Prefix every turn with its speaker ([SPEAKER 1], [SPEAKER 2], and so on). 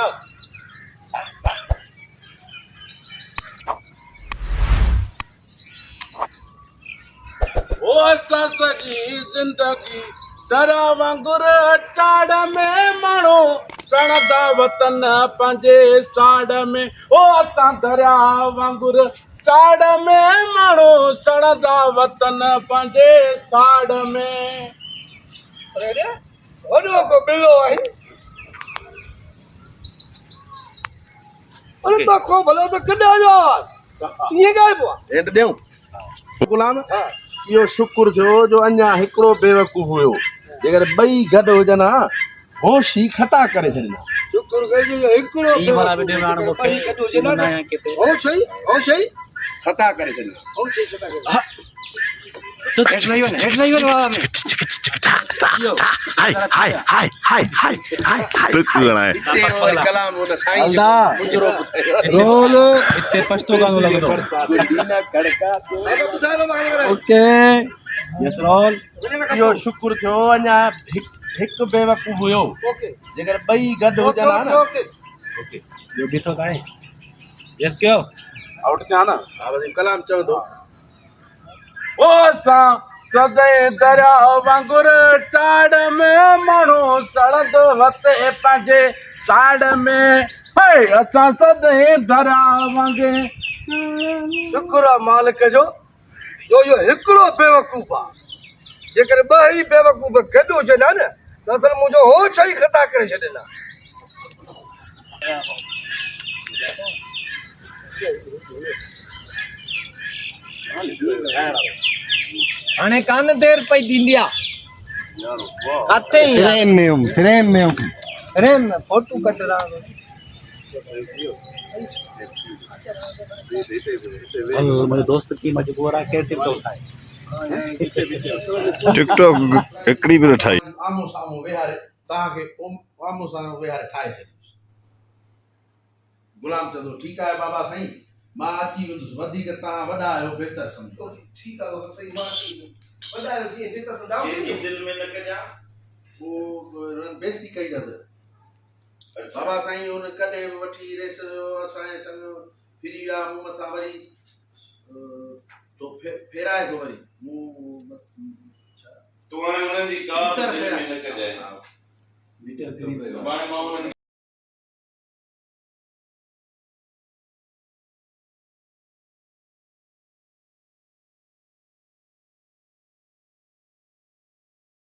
[SPEAKER 1] चल ओ ससगी जिंदगी दरा वांगुर टाड़ में माणो सणदा वतन पंहिंजे साड़ में ओ असां दरिया वांगुर चाड़ में माणो सणदा वतन पंहिंजे साड़ में
[SPEAKER 2] अरे रे वॾो को बिलो आहे अरे तखो भलो त कॾहिं जो आवाज़ ईअं ॻाइबो आहे
[SPEAKER 3] हेठि ॾियूं गुलाम इहो शुक्र थियो जो अञा हिकिड़ो बेवकूफ़ हुयो जेकर ॿई गॾु हुजनि हा होश ई खता करे छॾींदा
[SPEAKER 2] शुक्र कजे जो हिकिड़ो
[SPEAKER 4] ई वाला वीडियो माण्हू मूंखे
[SPEAKER 2] ॿई गॾु हुजे न
[SPEAKER 4] नया किथे
[SPEAKER 2] हो सही
[SPEAKER 3] खता करे छॾींदा
[SPEAKER 2] हो सही छॾा करे
[SPEAKER 4] तो हेठ नहीं बन वाला में
[SPEAKER 3] कलाम हुन साईं
[SPEAKER 4] हलदा रोल इतने पछतो गानो लग रहा
[SPEAKER 2] बाबा ॿुधायो न माण्हू करे
[SPEAKER 4] ओके यस रोल
[SPEAKER 3] इहो शुक्र थियो अञा हिकु बेवकूफ़ हुयो
[SPEAKER 2] ओके
[SPEAKER 3] जेकर ॿई गॾु हुजनि हा न
[SPEAKER 2] ओके
[SPEAKER 4] ओके यो भी तो गाए यस क्यों
[SPEAKER 3] आउट थिया न हा बस कलाम चवंदो
[SPEAKER 1] ओ असां सदे दरिया वांगुर चाड़ में माण्हू सड़द वते पंहिंजे साड़ में हे असां सदे दरिया वांगुर
[SPEAKER 2] शुक्र आहे मालिक जो जो इहो हिकिड़ो बेवकूफ़ आहे जेकर ॿ ई बेवकूफ़ गॾु हुजनि हा न त असल मुंहिंजो होश ई ख़ता करे छॾींदा
[SPEAKER 4] हाणे कान देर पई दींदी आ आते ही फ्रेम में फोटो कट रहा हेलो मेरे दोस्त की मजबूर है के टिकटॉक उठाए
[SPEAKER 5] टिकटॉक हिकिड़ी बि न ठाही
[SPEAKER 3] आम्हूं साम्हूं वेहारे तव्हांखे आम्हूं साम्हूं वेहारे ठाहे छॾियोसि गुलाम चवंदो ठीकु आहे बाबा साईं मां अची वेंदुसि वधीक तव्हां वॾा आहियो बहितर सम्झो
[SPEAKER 2] ठीकु आहे बाबा सही मां वॾायो जीअं बेहतर सदाम
[SPEAKER 3] दिलि में न कजां पोइ बेइज़ती कई अथसि बाबा साईं हुन कॾहिं बि वठी रेस असांजे संग फिरी विया मूं मथां वरी तो फेराए थो वरी मूं
[SPEAKER 6] तूं हाणे हुननि जी का दिलि में न कजांइ
[SPEAKER 3] मीटर फिरी वियो
[SPEAKER 6] सुभाणे मां हुननि